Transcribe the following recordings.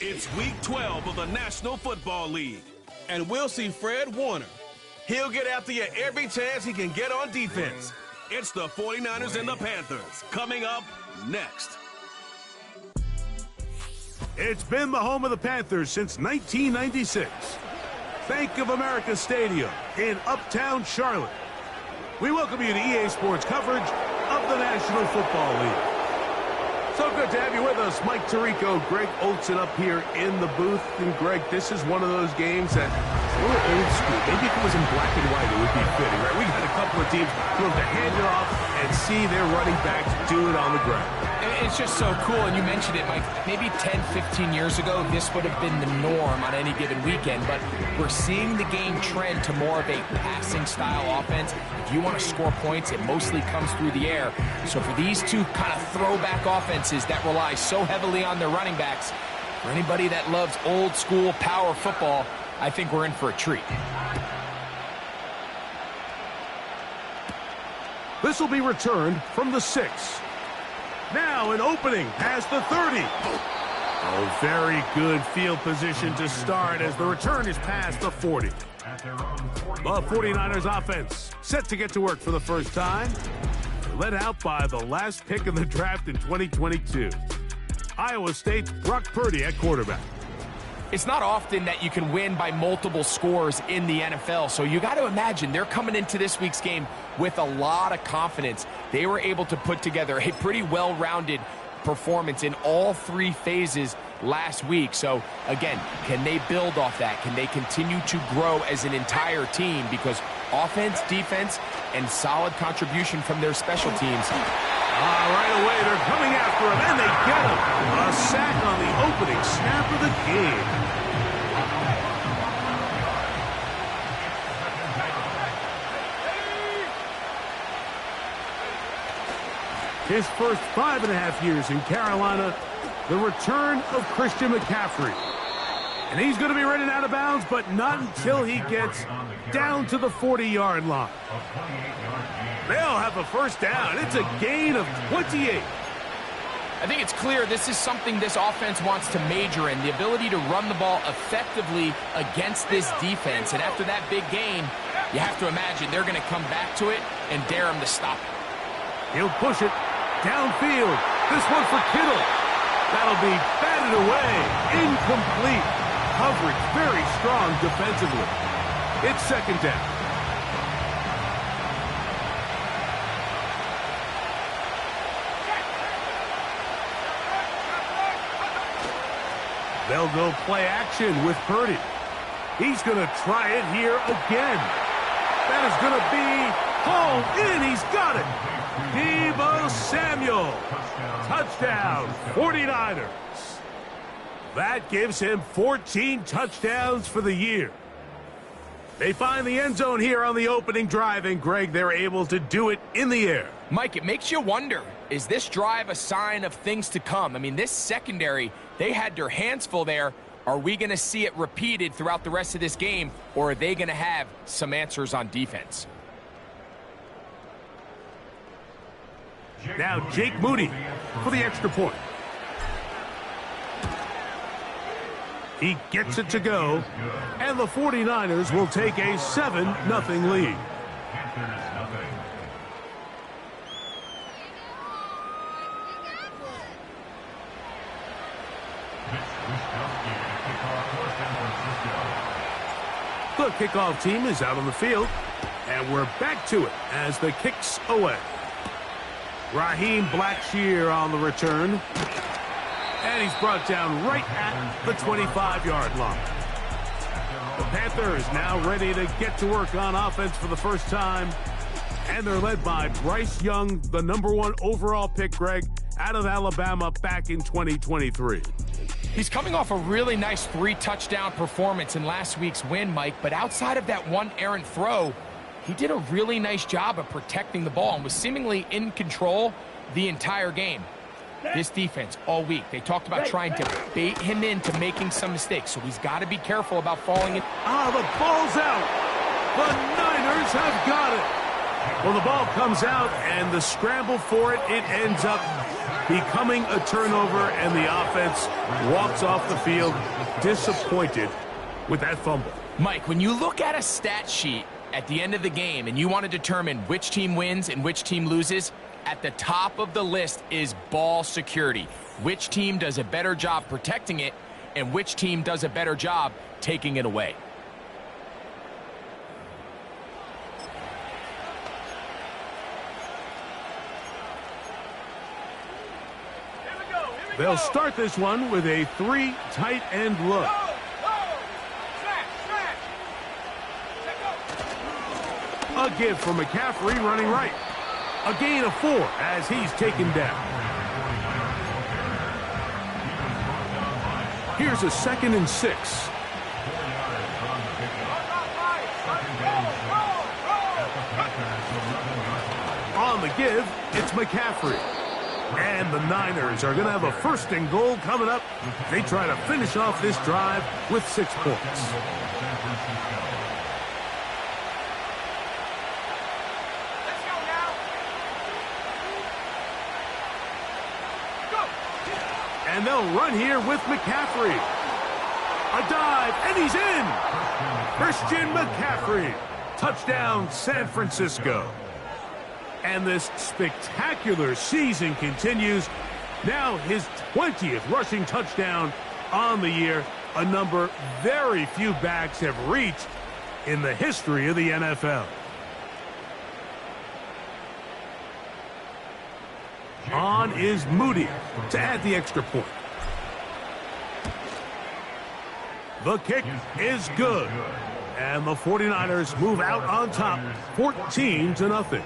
It's week 12 of the National Football League, and we'll see Fred Warner. He'll get after you every chance he can get on defense. It's the 49ers and the Panthers coming up next. It's been the home of the Panthers since 1996. Bank of America Stadium in Uptown Charlotte. We welcome you to EA Sports coverage of the National Football League. So good to have you with us. Mike Tirico, Greg Olson up here in the booth. And Greg, this is one of those games that a little old school. Maybe if it was in black and white, it would be fitting, right? We got a couple of teams who have to hand it off and see their running backs do it on the ground. It's just so cool, and you mentioned it, Mike. Maybe 10, 15 years ago, this would have been the norm on any given weekend, but we're seeing the game trend to more of a passing-style offense. If you want to score points, it mostly comes through the air. So for these two kind of throwback offenses that rely so heavily on their running backs, for anybody that loves old-school power football, I think we're in for a treat. This will be returned from the 6. Now an opening past the 30. Oh, very good field position to start as the return is past the 40. The 49ers offense set to get to work for the first time. They're led out by the last pick in the draft in 2022. Iowa State's Brock Purdy at quarterback. It's not often that you can win by multiple scores in the NFL, so you got to imagine they're coming into this week's game with a lot of confidence. They were able to put together a pretty well-rounded performance in all three phases last week. So, again, can they build off that? Can they continue to grow as an entire team? Because offense, defense, and solid contribution from their special teams. Right away, they're coming after him, and they get him. A sack on the opening snap of the game. His first 5.5 years in Carolina, the return of Christian McCaffrey. And he's going to be running out of bounds, but not until he gets down to the 40-yard line. They'll have a first down. It's a gain of 28. I think it's clear this is something this offense wants to major in, the ability to run the ball effectively against this defense. And after that big gain, you have to imagine they're going to come back to it and dare him to stop it. He'll push it downfield. This one for Kittle. That'll be batted away. Incomplete. Coverage very strong defensively. It's second down. They'll go play action with Purdy. He's going to try it here again. That is going to be hauled in. He's got it. Deebo Samuel. Touchdown, 49ers. That gives him 14 touchdowns for the year. They find the end zone here on the opening drive, and Greg, they're able to do it in the air. Mike, it makes you wonder, is this drive a sign of things to come? I mean, this secondary, they had their hands full there. Are we going to see it repeated throughout the rest of this game, or are they going to have some answers on defense? Now Jake Moody for the extra point. He gets it to go, and the 49ers will take a 7-0 lead. The kickoff team is out on the field, and we're back to it as the kick's away. Raheem Blackshear on the return. And he's brought down right at the 25-yard line. The Panthers now ready to get to work on offense for the first time. And they're led by Bryce Young, the #1 overall pick, Greg, out of Alabama back in 2023. He's coming off a really nice 3-touchdown performance in last week's win, Mike. But outside of that one errant throw, he did a really nice job of protecting the ball and was seemingly in control the entire game. This defense all week, they talked about trying to bait him into making some mistakes, so he's got to be careful about falling in. The ball's out. The Niners have got it. Well, the ball comes out, and the scramble for it, it ends up becoming a turnover, and the offense walks off the field disappointed with that fumble. Mike, when you look at a stat sheet at the end of the game and you want to determine which team wins and which team loses, at the top of the list is ball security. Which team does a better job protecting it and which team does a better job taking it away. They'll start this one with a 3 tight end look. A give for McCaffrey running right. A gain of 4 as he's taken down. Here's a 2nd and 6. On the give, it's McCaffrey. And the Niners are going to have a 1st and goal coming up. They try to finish off this drive with 6 points. And they'll run here with McCaffrey. A dive, and he's in. Christian McCaffrey. Touchdown, San Francisco. And this spectacular season continues. Now his 20th rushing touchdown on the year, a number very few backs have reached in the history of the NFL. On is Moody to add the extra point. The kick is good. And the 49ers move out on top, 14-0.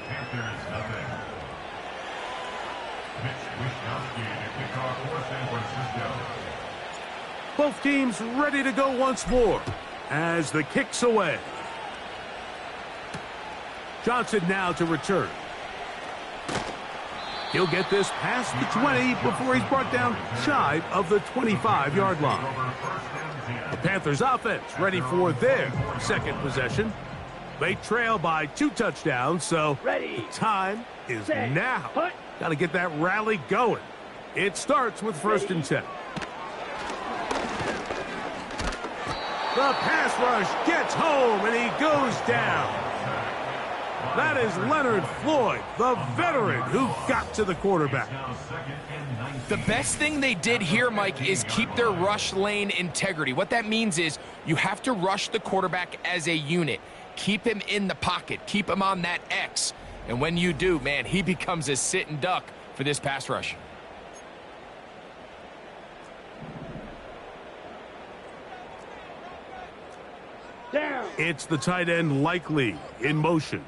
Both teams ready to go once more as the kick's away. Johnson now to return. He'll get this past the 20 before he's brought down shy of the 25-yard line. The Panthers offense ready for their 2nd possession. They trail by 2 touchdowns, so the time is now. Got to get that rally going. It starts with 1st and 10. The pass rush gets home, and he goes down. That is Leonard Floyd, the veteran who got to the quarterback. The best thing they did here, Mike, is keep their rush lane integrity. What that means is you have to rush the quarterback as a unit. Keep him in the pocket. Keep him on that X. And when you do, man, he becomes a sitting duck for this pass rush. Down. It's the tight end Likely in motion.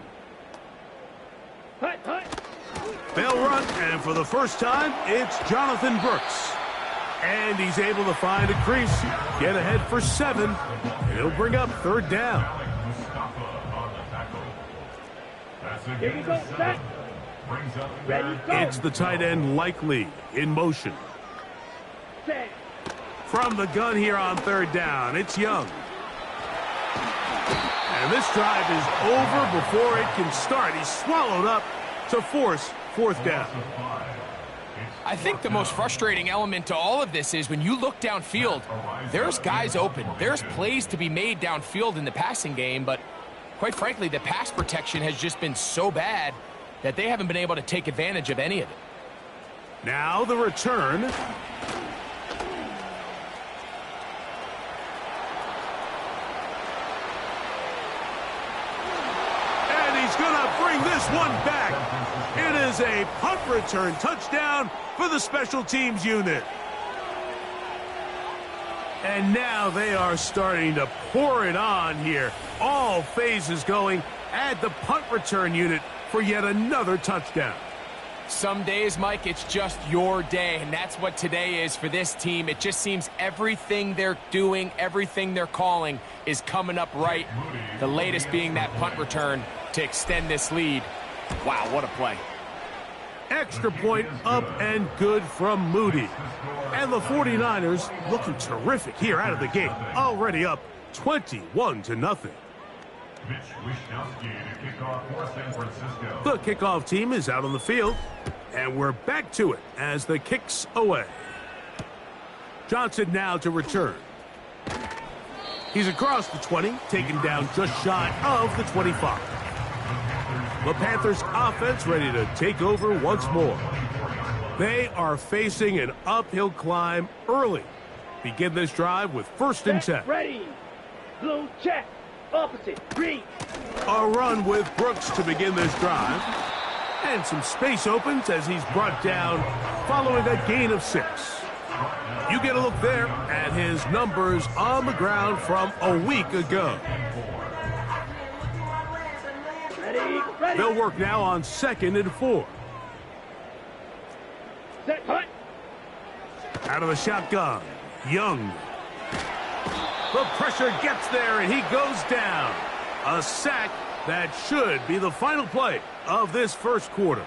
They'll run, and for the first time, it's Jonathan Brooks. And he's able to find a crease, get ahead for 7, and he'll bring up 3rd down. Here we go, set. Ready, go. It's the tight end Likely in motion. Set. From the gun here on 3rd down, it's Young. And this drive is over before it can start. He's swallowed up to force 4th down. I think the most frustrating element to all of this is when you look downfield, there's guys open. There's plays to be made downfield in the passing game, but quite frankly, the pass protection has just been so bad that they haven't been able to take advantage of any of it. Now the return. Bring this one back. It is a punt return touchdown for the special teams unit. And now they are starting to pour it on here. All phases going. Add the punt return unit for yet another touchdown. Some days, Mike, it's just your day, and that's what today is for this team. It just seems everything they're doing, everything they're calling is coming up right. The latest being that punt return to extend this lead. Wow, what a play. Extra point up and good from Moody. And the 49ers looking terrific here out of the gate. Already up 21-0. The kickoff team is out on the field. And we're back to it as the kick's away. Johnson now to return. He's across the 20, taken down just shy of the 25. The Panthers offense ready to take over once more. They are facing an uphill climb early. Begin this drive with 1st and 10. Ready. Blue check. Opposite. Green. A run with Brooks to begin this drive. And some space opens as he's brought down following a gain of 6. You get a look there at his numbers on the ground from a week ago. Ready. They'll work now on 2nd and 4. Set. Hut. Out of the shotgun, Young. The pressure gets there, and he goes down. A sack that should be the final play of this first quarter.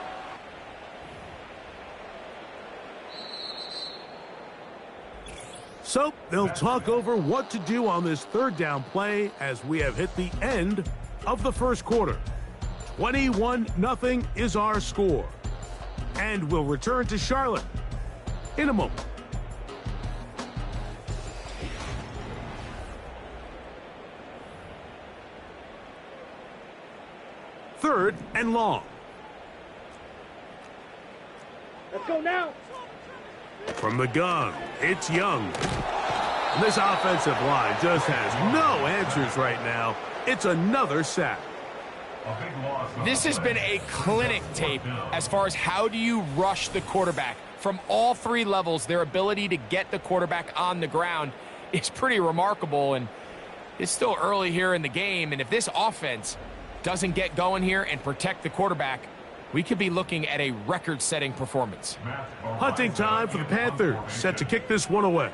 So they'll talk over what to do on this 3rd down play as we have hit the end of the first quarter. 21-0 is our score. And we'll return to Charlotte in a moment. Third and long. Let's go now. From the gun, it's Young. And this offensive line just has no answers right now. It's another sack. This has been a clinic tape as far as how do you rush the quarterback. From all 3 levels, their ability to get the quarterback on the ground is pretty remarkable, and it's still early here in the game, and if this offense doesn't get going here and protect the quarterback, we could be looking at a record-setting performance. Hunting time for the Panthers, set to kick this one away.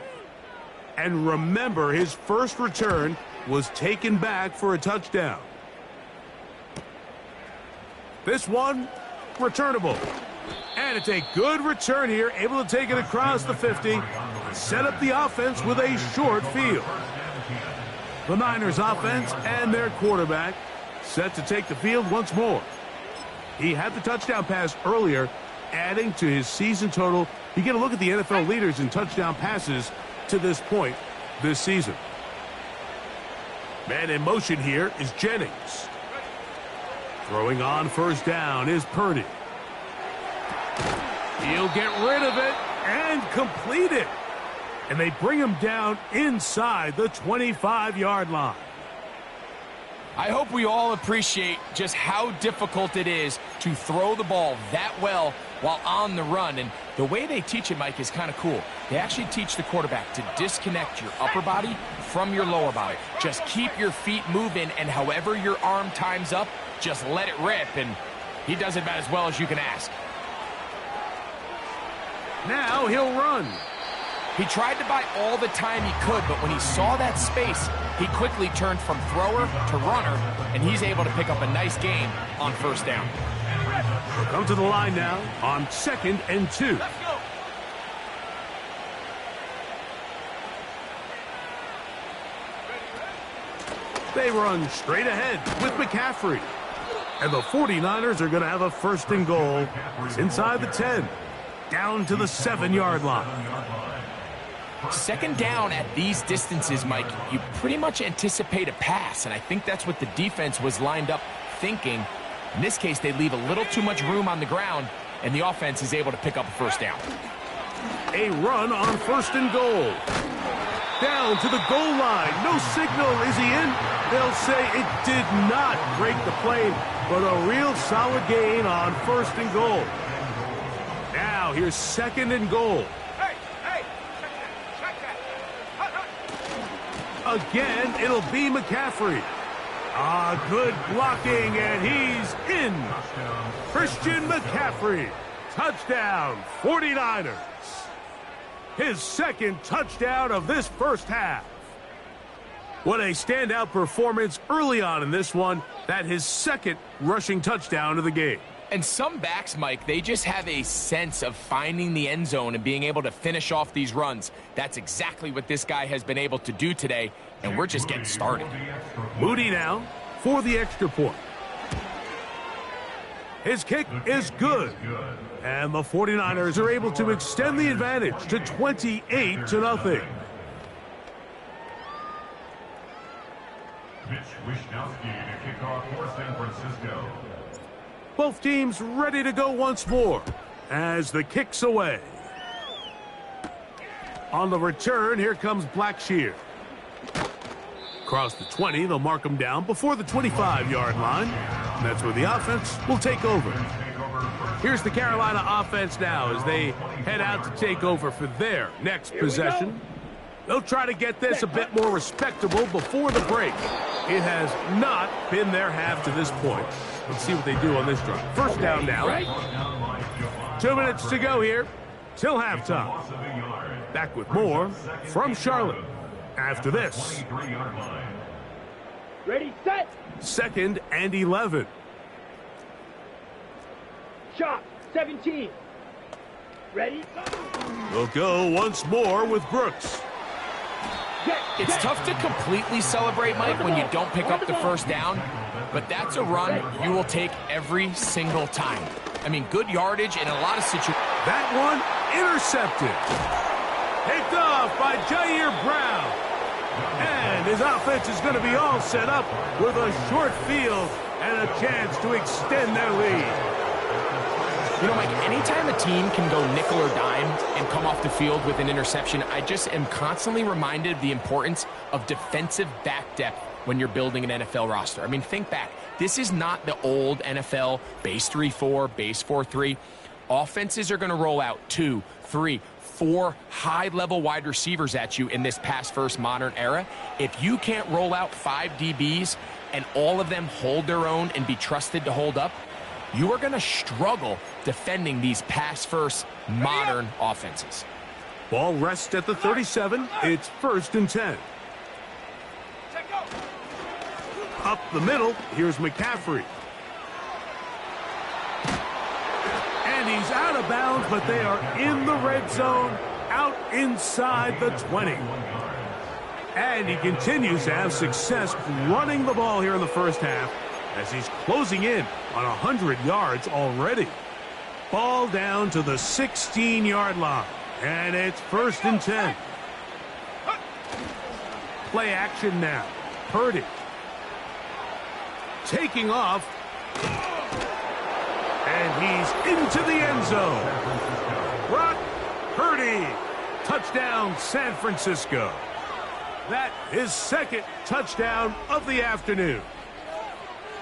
And remember, his first return was taken back for a touchdown. This one, returnable. And it's a good return here, able to take it across the 50, set up the offense with a short field. The Niners offense and their quarterback set to take the field once more. He had the touchdown pass earlier, adding to his season total. You get a look at the NFL leaders in touchdown passes to this point this season. Man in motion here is Jennings. Throwing on 1st down is Purdy. He'll get rid of it and complete it. And they bring him down inside the 25-yard line. I hope we all appreciate just how difficult it is to throw the ball that well while on the run. And the way they teach it, Mike, is kind of cool. They actually teach the quarterback to disconnect your upper body from your lower body. Just keep your feet moving, and however your arm times up, just let it rip. And he does it about as well as you can ask. Now he'll run. He tried to buy all the time he could, but when he saw that space, he quickly turned from thrower to runner, and he's able to pick up a nice gain on 1st down. We'll come to the line now on 2nd and 2. They run straight ahead with McCaffrey. And the 49ers are going to have a 1st and goal. It's inside the 10, down to the 7-yard line. 2nd down at these distances, Mike, you pretty much anticipate a pass, and I think that's what the defense was lined up thinking. In this case, they leave a little too much room on the ground, and the offense is able to pick up a 1st down. A run on 1st and goal. Down to the goal line. No signal. Is he in? They'll say it did not break the plane, but a real solid gain on 1st and goal. Now here's 2nd and goal. Again, it'll be McCaffrey. Good blocking, and he's in. Christian McCaffrey. Touchdown, 49ers. His 2nd touchdown of this first half. What a standout performance early on in this one. That his 2nd rushing touchdown of the game. And some backs, Mike, they just have a sense of finding the end zone and being able to finish off these runs. That's exactly what this guy has been able to do today, and we're just getting started. Moody now for the extra point. His kick is good. And the 49ers are able to extend the advantage to 28-0. Both teams ready to go once more as the kick's away. On the return, here comes Blackshear. Across the 20, they'll mark him down before the 25-yard line. And that's where the offense will take over. Here's the Carolina offense now as they head out to take over for their next possession. They'll try to get this a bit more respectable before the break. It has not been their half to this point. Let's see what they do on this drive. First down now. 2 minutes to go here till halftime. Back with more from Charlotte after this. Ready, set. 2nd and 11. Shot, 17. Ready, We'll go once more with Brooks. It's tough to completely celebrate, Mike, when you don't pick up the first down, but that's a run you will take every single time. I mean, good yardage in a lot of situations. That one intercepted. Picked off by Jair Brown. And his offense is going to be all set up with a short field and a chance to extend their lead. You know, Mike, anytime a team can go nickel or dime and come off the field with an interception, I just am constantly reminded of the importance of defensive back depth when you're building an NFL roster. I mean, think back. This is not the old NFL base 3-4, base 4-3. Offenses are going to roll out 2, 3, 4 high-level wide receivers at you in this pass-first modern era. If you can't roll out 5 DBs and all of them hold their own and be trusted to hold up, you are going to struggle defending these pass-first modern offenses. Ball rests at the 37. It's 1st and 10. Up the middle, here's McCaffrey. And he's out of bounds, but they are in the red zone, out inside the 20. And he continues to have success running the ball here in the first half as he's closing in on 100 yards already. Ball down to the 16-yard line, and it's 1st and 10. Play action now. Purdy. Taking off. And he's into the end zone. Brock Purdy. Touchdown, San Francisco. That is 2nd touchdown of the afternoon.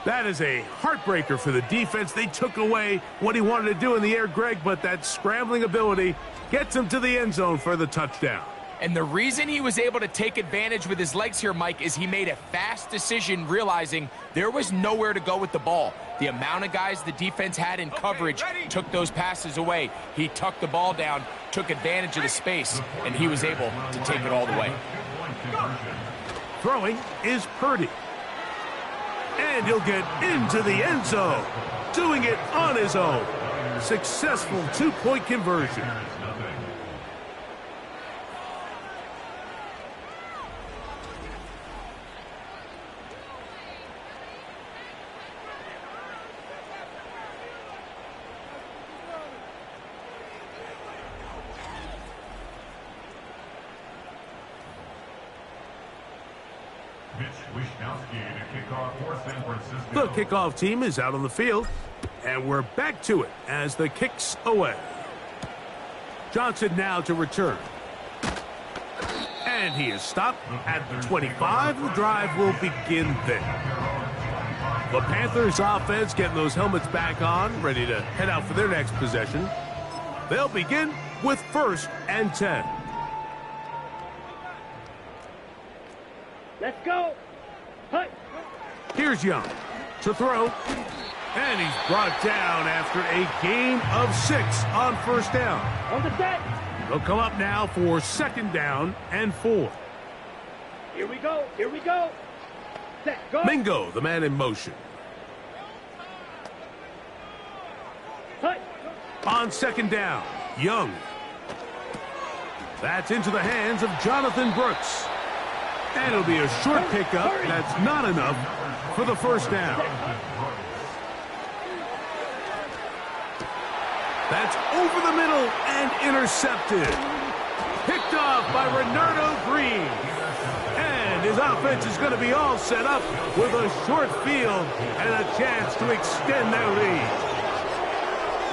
That is a heartbreaker for the defense. They took away what he wanted to do in the air, Greg, but that scrambling ability gets him to the end zone for the touchdown. And the reason he was able to take advantage with his legs here, Mike, is he made a fast decision realizing there was nowhere to go with the ball. The amount of guys the defense had in coverage took those passes away. He tucked the ball down, took advantage of the space, and he was able to take it all the way. Throwing is Purdy. And he'll get into the end zone, doing it on his own. Successful 2-point conversion. The kickoff team is out on the field, and we're back to it as the kick's away. Johnson now to return. And he is stopped at the 25. The drive will begin there. The Panthers offense getting those helmets back on, ready to head out for their next possession. They'll begin with 1st and 10. let's go. Hut. Here's Young to throw. And he's brought down after a gain of 6 on 1st down. On the set. They'll come up now for 2nd down and 4. Here we go. Here we go. Set. Go. Mingo, the man in motion. Hut. On 2nd down, Young. That's into the hands of Jonathan Brooks. And it'll be a short pickup. That's not enough for the 1st down. That's over the middle and intercepted. Picked off by Renardo Green. And his offense is going to be all set up with a short field and a chance to extend their lead.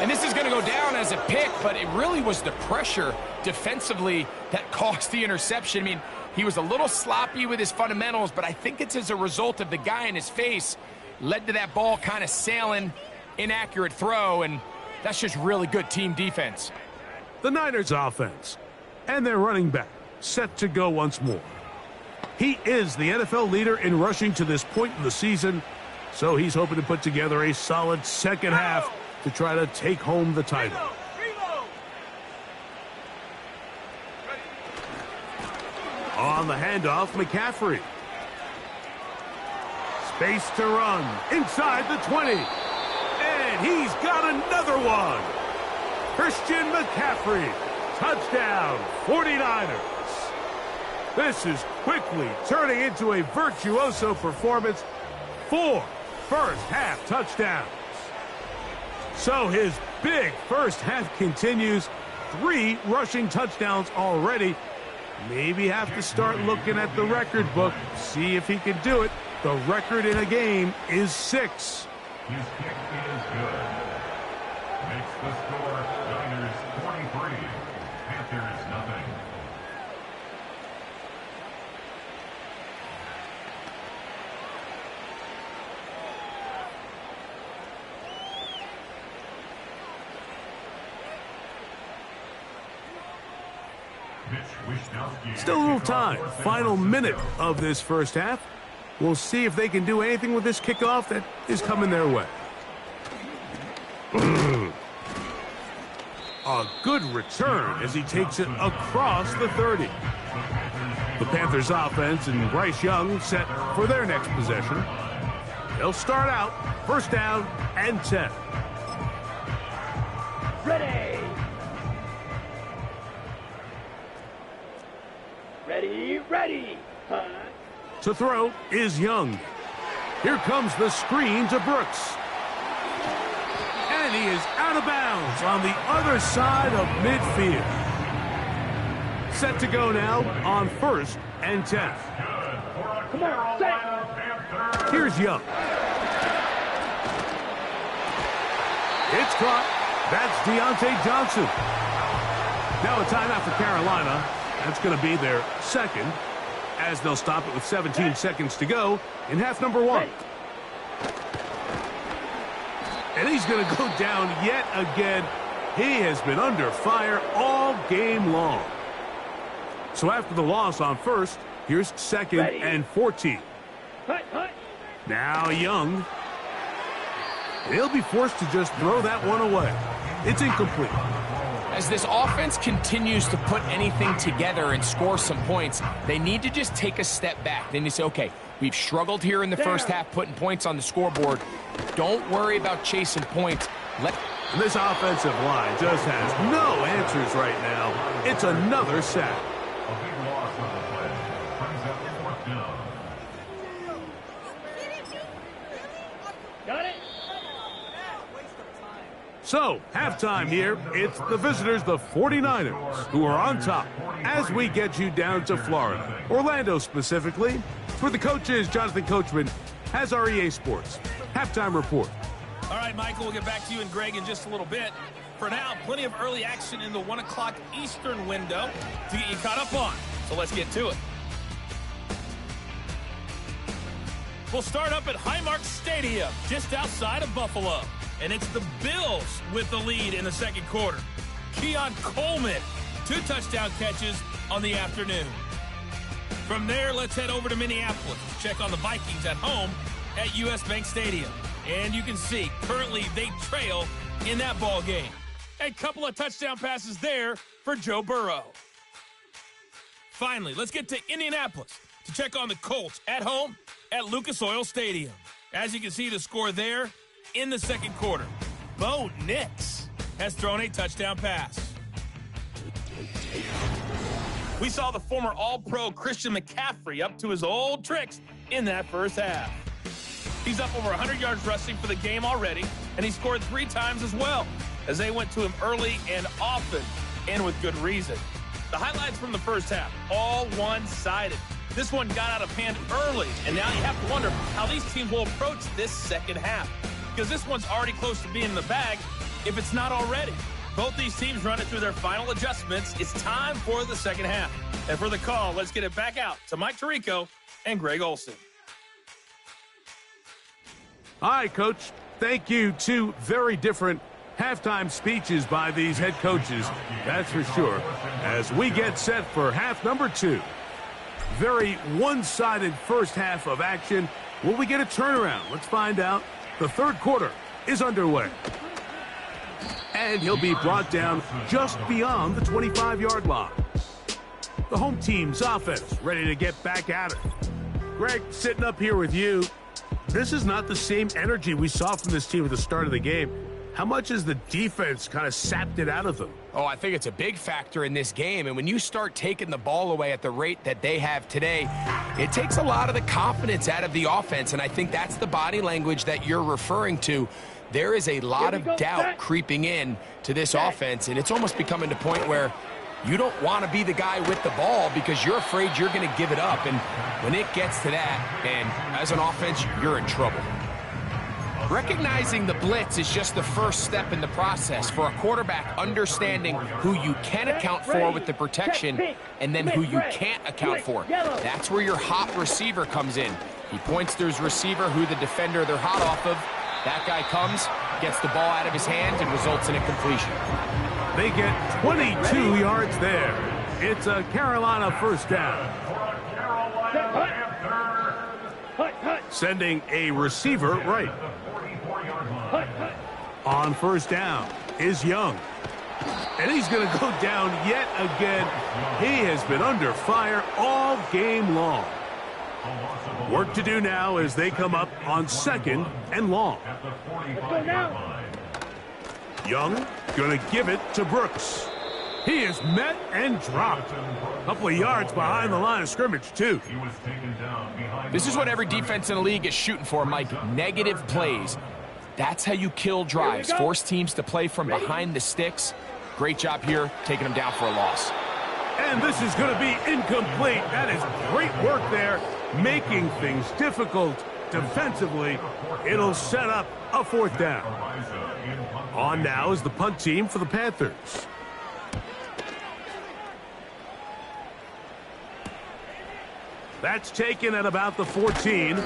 And this is going to go down as a pick, but it really was the pressure defensively that caused the interception. I mean, he was a little sloppy with his fundamentals, but I think it's as a result of the guy in his face led to that ball kind of sailing, inaccurate throw, and that's just really good team defense. The Niners offense and their running back set to go once more. He is the NFL leader in rushing to this point in the season, so he's hoping to put together a solid second half to try to take home the title. On the handoff, McCaffrey. Space to run inside the 20. And he's got another one. Christian McCaffrey. Touchdown, 49ers. This is quickly turning into a virtuoso performance. 4 first-half touchdowns. So his big first half continues. 3 rushing touchdowns already. Maybe have to start looking at the record book, see if he can do it. The record in a game is 6. His kick is good. Makes the score Niners 23, Panthers nothing. Still a little time. Final minute of this first half. We'll see if they can do anything with this kickoff that is coming their way. A good return as he takes it across the 30. The Panthers offense and Bryce Young set for their next possession. They'll start out first down and 10. Ready. Ready. Huh? To throw is Young. Here comes the screen to Brooks. And he is out of bounds on the other side of midfield. Set to go now on first and 10. Come on, set. Here's Young. It's caught. That's Deontay Johnson. Now a timeout for Carolina. That's going to be their second, as they'll stop it with 17 seconds to go in half number 1. And he's going to go down yet again. He has been under fire all game long. So after the loss on first, here's second and 14. Now Young. He'll be forced to just throw that one away. It's incomplete. As this offense continues to put anything together and score some points, they need to just take a step back. Then you say, okay, we've struggled here in the first half putting points on the scoreboard. Don't worry about chasing points. And this offensive line just has no answers right now. It's another sack. A big loss on the play. Brings up 4th down. Got it. So, halftime here, it's the visitors, the 49ers, who are on top as we get you down to Florida, Orlando specifically. For the coaches, Jonathan Coachman has our EA Sports halftime report. All right, Michael, we'll get back to you and Greg in just a little bit. For now, plenty of early action in the 1 o'clock Eastern window to get you caught up on. So let's get to it. We'll start up at Highmark Stadium, just outside of Buffalo. And it's the Bills with the lead in the second quarter. Keon Coleman, 2 touchdown catches on the afternoon. From there, let's head over to Minneapolis to check on the Vikings at home at US Bank Stadium. And you can see, currently they trail in that ball game. A couple of touchdown passes there for Joe Burrow. Finally, let's get to Indianapolis to check on the Colts at home at Lucas Oil Stadium. As you can see, the score there in the second quarter, Bo Nix has thrown a touchdown pass. We saw the former All-Pro Christian McCaffrey up to his old tricks in that first half. He's up over 100 yards rushing for the game already, and he scored 3 times as well. as they went to him early and often, and with good reason. The highlights from the first half, all one-sided. This one got out of hand early, and now you have to wonder how these teams will approach this second half, because this one's already close to being in the bag, if it's not already. Both these teams running through their final adjustments. It's time for the second half. And for the call, let's get it back out to Mike Tirico and Greg Olson. All right, Coach. Thank you. Two very different halftime speeches by these head coaches, that's for sure, as we get set for half number 2. Very one-sided first half of action. Will we get a turnaround? Let's find out. The third quarter is underway. And he'll be brought down just beyond the 25-yard line. The home team's offense ready to get back at it. Greg, sitting up here with you, this is not the same energy we saw from this team at the start of the game. How much has the defense kind of sapped it out of them? Oh, I think it's a big factor in this game. And when you start taking the ball away at the rate that they have today, it takes a lot of the confidence out of the offense. And I think that's the body language that you're referring to. There is a lot of doubt creeping in to this offense, and it's almost becoming to the point where you don't want to be the guy with the ball because you're afraid you're going to give it up. And when it gets to that, and as an offense, you're in trouble. Recognizing the blitz is just the first step in the process for a quarterback, understanding who you can account for with the protection and then who you can't account for. That's where your hot receiver comes in. He points to his receiver, who the defender they're hot off of. That guy comes, gets the ball out of his hands, and results in a completion. They get 22 yards there. It's a Carolina first down. Sending a receiver right. On first down is Young. And he's going to go down yet again. He has been under fire all game long. Work to do now as they come up on second and long. Young going to give it to Brooks. He is met and dropped. A couple of yards behind the line of scrimmage, too. This is what every defense in the league is shooting for, Mike. Negative plays. That's how you kill drives. Force teams to play from behind the sticks. Great job here, taking them down for a loss. And this is going to be incomplete. That is great work there, making things difficult defensively. It'll set up a fourth down. On now is the punt team for the Panthers. That's taken at about the 14.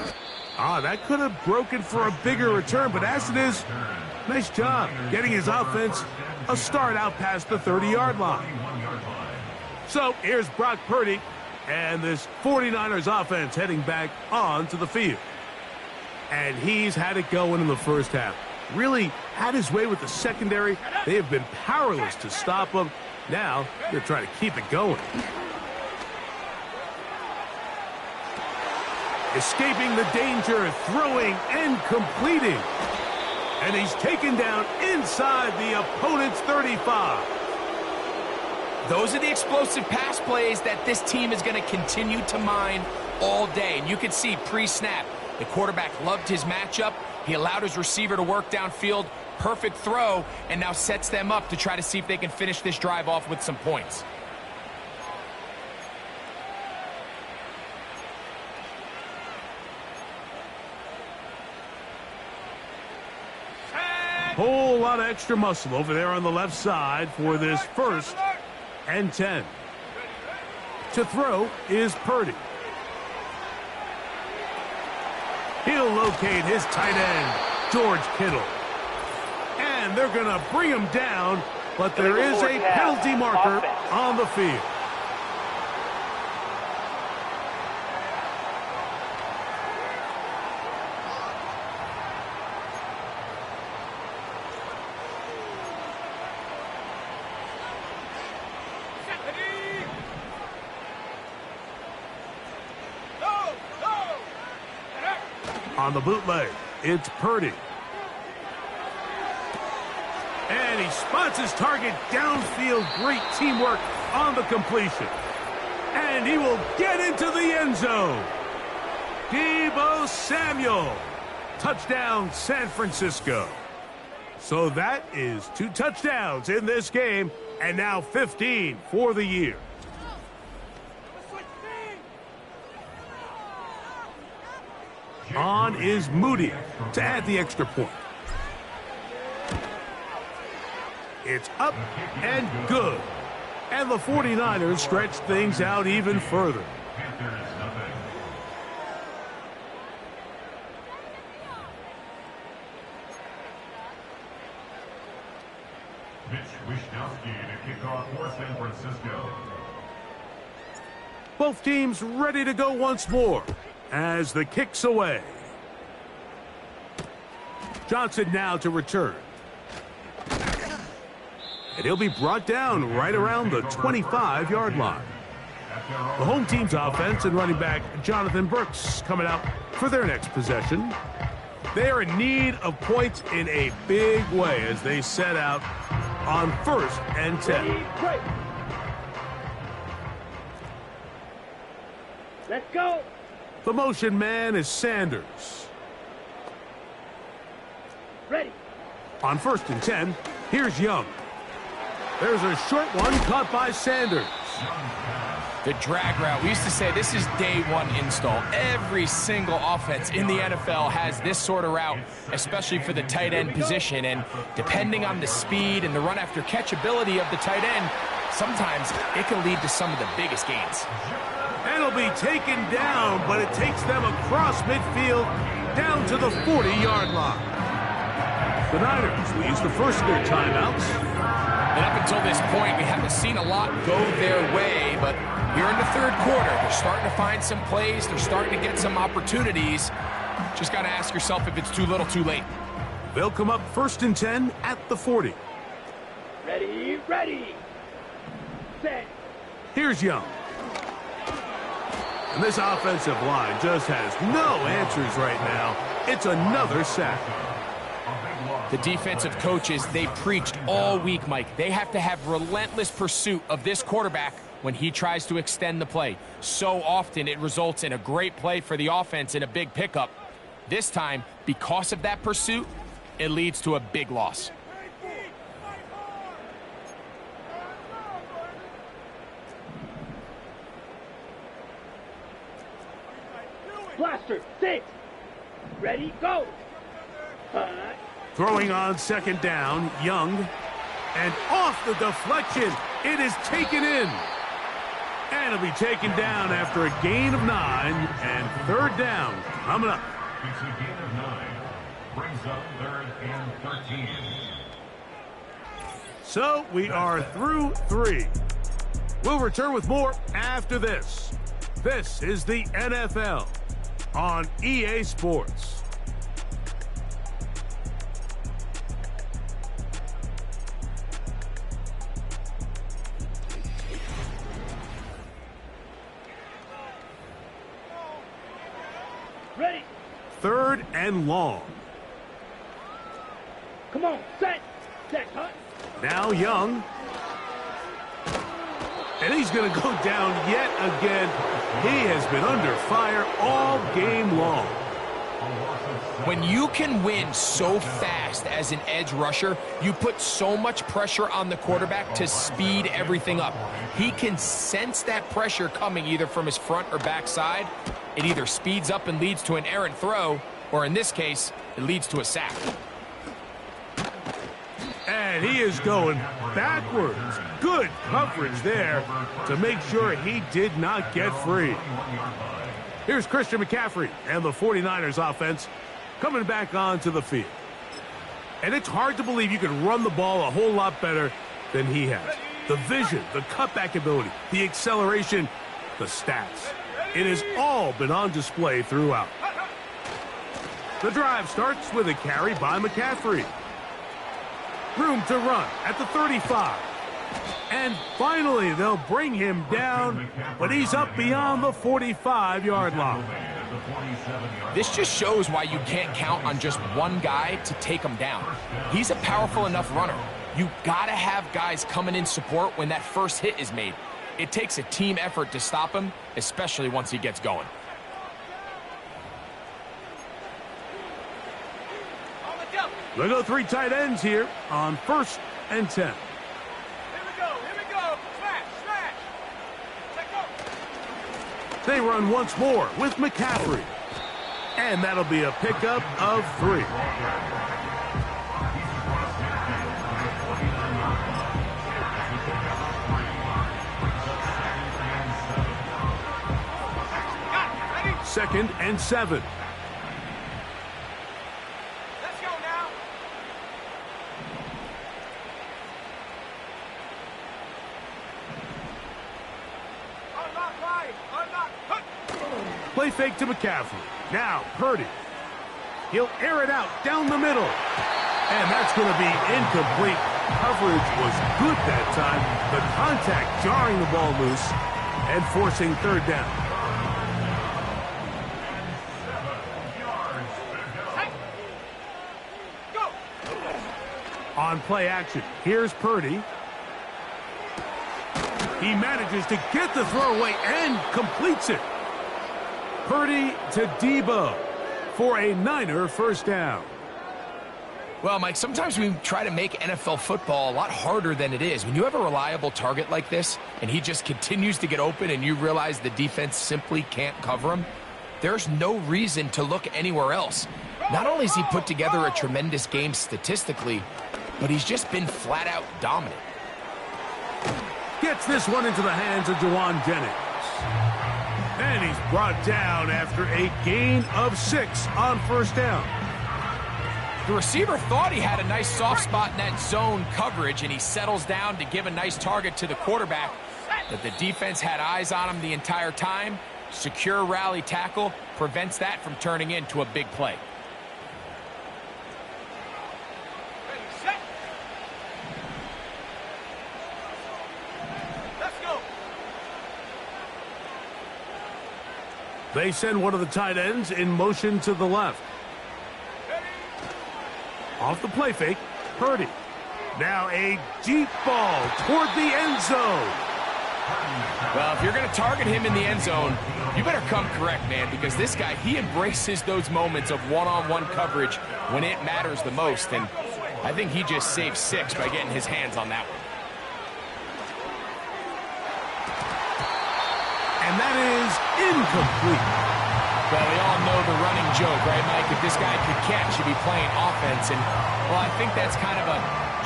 That could have broken for a bigger return, but as it is, nice job getting his offense a start out past the 30-yard line. So here's Brock Purdy and this 49ers offense heading back onto the field. And he's had it going in the first half. Really had his way with the secondary. They have been powerless to stop him. Now they're trying to keep it going. Escaping the danger, throwing and completing. And he's taken down inside the opponent's 35. Those are the explosive pass plays that this team is going to continue to mine all day. And you can see pre-snap, the quarterback loved his matchup. He allowed his receiver to work downfield. Perfect throw, and now sets them up to try to see if they can finish this drive off with some points. Whole lot of extra muscle over there on the left side for this first and 10. To throw is Purdy. He'll locate his tight end, George Kittle. And they're going to bring him down, but there is a penalty marker on the field. On the bootleg, it's Purdy. And he spots his target downfield. Great teamwork on the completion. And he will get into the end zone. Deebo Samuel. Touchdown, San Francisco. So that is 2 touchdowns in this game, and now 15 for the year. On is Moody to add the extra point. It's up and good. And the 49ers stretch things out even further. To kick off for San Francisco. Both teams ready to go once more as the kick's away. Johnson now to return. And he'll be brought down right around the 25-yard line. The home team's offense and running back Jonathan Brooks coming out for their next possession. They are in need of points in a big way as they set out on 1st and 10. Let's go. The motion man is Sanders. Ready. On 1st and 10, here's Young. There's a short one caught by Sanders. The drag route. We used to say this is day one install. Every single offense in the NFL has this sort of route, especially for the tight end position. And depending on the speed and the run after catch ability of the tight end, sometimes it can lead to some of the biggest gains. And it'll be taken down, but it takes them across midfield down to the 40-yard line. The Niners will use the first of their timeouts. And up until this point, we haven't seen a lot go their way, but here in the 3rd quarter, they're starting to find some plays. They're starting to get some opportunities. Just got to ask yourself if it's too little, too late. They'll come up 1st and 10 at the 40. Ready, ready. Set. Here's Young. And this offensive line just has no answers right now. It's another sack. The defensive coaches, they preached all week, Mike. They have to have relentless pursuit of this quarterback when he tries to extend the play. So often it results in a great play for the offense and a big pickup. This time, because of that pursuit, it leads to a big loss. Blaster, 6. Ready, go. Throwing on 2nd down, Young. And off the deflection, it is taken in. And it'll be taken down after a gain of 9 and 3rd down coming up. It's a gain of 9. Brings up 3rd and 13. So we are through 3. We'll return with more after this. This is the NFL on EA Sports. Ready. 3rd and long. Come on, set. Set, huh? Now Young. And he's going to go down yet again. He has been under fire all game long. When you can win so fast as an edge rusher, you put so much pressure on the quarterback to speed everything up. He can sense that pressure coming either from his front or back side. It either speeds up and leads to an errant throw, or in this case, it leads to a sack. And he is going backwards. Good coverage there to make sure he did not get free. Here's Christian McCaffrey and the 49ers offense coming back onto the field. And it's hard to believe you can run the ball a whole lot better than he has. The vision, the cutback ability, the acceleration, the stats. It has all been on display throughout. The drive starts with a carry by McCaffrey. Room to run at the 35. And finally, they'll bring him down, but he's up beyond the 45-yard line. This just shows why you can't count on just one guy to take him down. He's a powerful enough runner. You gotta have guys coming in support when that first hit is made. It takes a team effort to stop him, especially once he gets going. They go 3 tight ends here on 1st and 10. Here we go. Smash, smash. Check go. They run once more with McCaffrey. And that'll be a pickup of 3. Second and 7. Let's go now. Unlock line. Unlock. Play fake to McCaffrey. Now Purdy. He'll air it out down the middle. And that's going to be incomplete. Coverage was good that time. The contact jarring the ball loose and forcing 3rd down. On play action, here's Purdy. He manages to get the throwaway and completes it. Purdy to Debo for a Niner 1st down. Well, Mike, sometimes we try to make NFL football a lot harder than it is. When you have a reliable target like this, and he just continues to get open and you realize the defense simply can't cover him, there's no reason to look anywhere else. Not only has he put together a tremendous game statistically, but he's just been flat-out dominant. Gets this one into the hands of Jawan Jennings. And he's brought down after a gain of 6 on 1st down. The receiver thought he had a nice soft spot in that zone coverage, and he settles down to give a nice target to the quarterback. But the defense had eyes on him the entire time. Secure rally tackle prevents that from turning into a big play. They send one of the tight ends in motion to the left. Off the play fake, Purdy. Now a deep ball toward the end zone. Well, if you're going to target him in the end zone, you better come correct, man, because this guy, he embraces those moments of one-on-one coverage when it matters the most, and I think he just saved 6 by getting his hands on that one. And that is incomplete. Well, we all know the running joke, right, Mike? If this guy could catch, he'd be playing offense. And, well, I think that's kind of a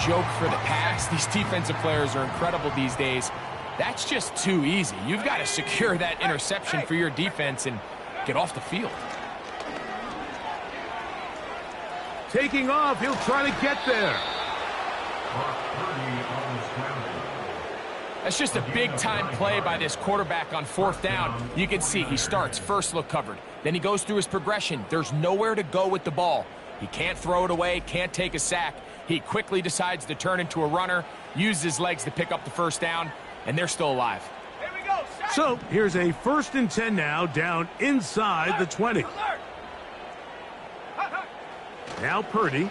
joke for the past. These defensive players are incredible these days. That's just too easy. You've got to secure that interception for your defense and get off the field. Taking off, he'll try to get there. That's just a big-time play by this quarterback on 4th down. You can see he starts first look covered. Then he goes through his progression. There's nowhere to go with the ball. He can't throw it away, can't take a sack. He quickly decides to turn into a runner, uses his legs to pick up the 1st down, and they're still alive. Here we go. So here's a 1st and 10 now, down inside the 20. Now Purdy.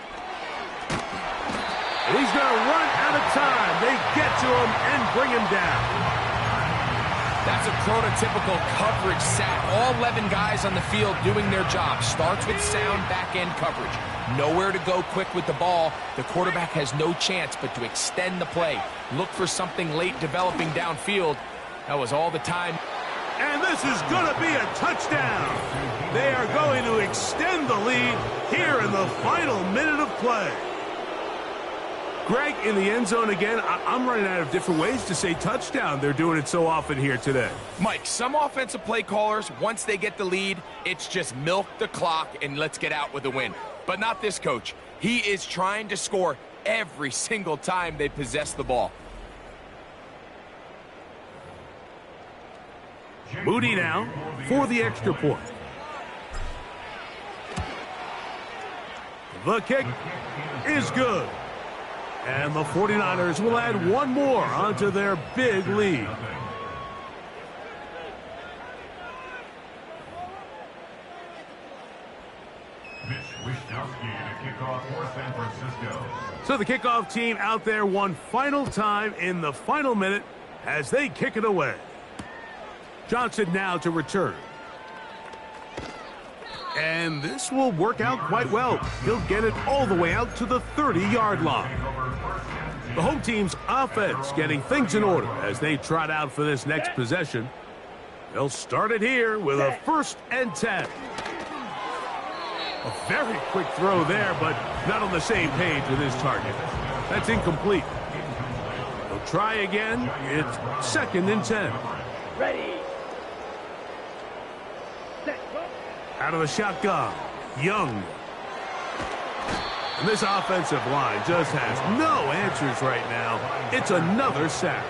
And he's going to run out of time. They get to him and bring him down. That's a prototypical coverage sack. All 11 guys on the field doing their job. Starts with sound back-end coverage. Nowhere to go quick with the ball. The quarterback has no chance but to extend the play. Look for something late developing downfield. That was all the time. And this is going to be a touchdown. They are going to extend the lead here in the final minute of play. Greg, in the end zone again, I'm running out of different ways to say touchdown. They're doing it so often here today. Mike, some offensive play callers, once they get the lead, it's just milk the clock and let's get out with a win. But not this coach. He is trying to score every single time they possess the ball. Moody now for the extra point. The kick is good. And the 49ers will add one more onto their big lead. So the kickoff team out there one final time in the final minute as they kick it away. Johnson now to return. And this will work out quite well. He'll get it all the way out to the 30-yard line. The home team's offense getting things in order as they trot out for this next possession. They'll start it here with a 1st and 10. A very quick throw there, but not on the same page with his target. That's incomplete. They'll try again. It's 2nd and 10. Ready. Set. Out of the shotgun, Young. And this offensive line just has no answers right now. It's another sack.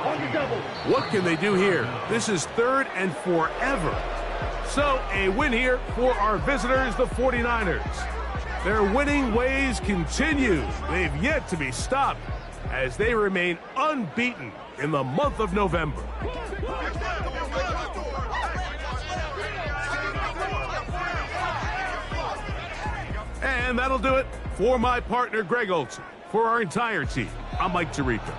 On the double. What can they do here? This is 3rd and forever. So a win here for our visitors, the 49ers. Their winning ways continue. They've yet to be stopped as they remain unbeaten in the month of November. And that'll do it for my partner, Greg Olson. For our entire team, I'm Mike Tirico.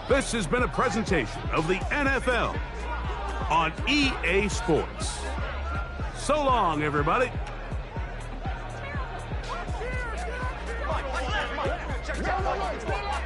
This has been a presentation of the NFL on EA Sports. So long, everybody. No.